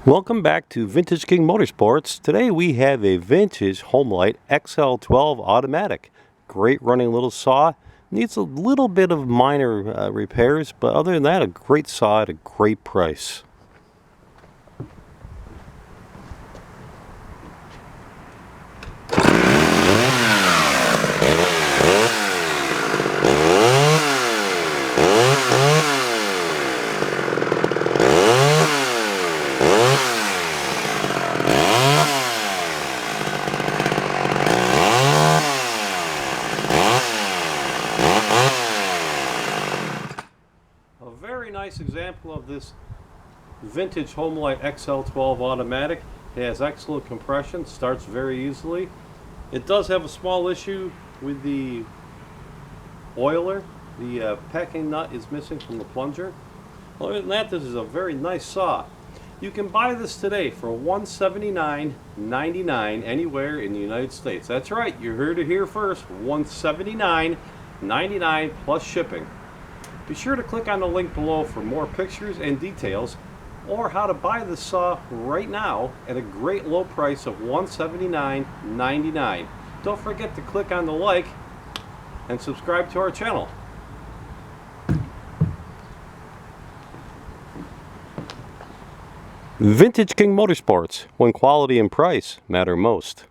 Welcome back to Vintage King Motorsports. Today we have a vintage Homelite XL-12 automatic. Great running little saw. Needs a little bit of minor repairs, but other than that, a great saw at a great price. A very nice example of this vintage Homelite XL-12 automatic. It has excellent compression, starts very easily. It does have a small issue with the oiler. The packing nut is missing from the plunger. Other than that, this is a very nice saw. You can buy this today for $179.99 anywhere in the United States. That's right, you heard it here first, $179.99 plus shipping. Be sure to click on the link below for more pictures and details, or how to buy this saw right now at a great low price of $179.99. Don't forget to click on the like and subscribe to our channel. Vintage King Motorsports, when quality and price matter most.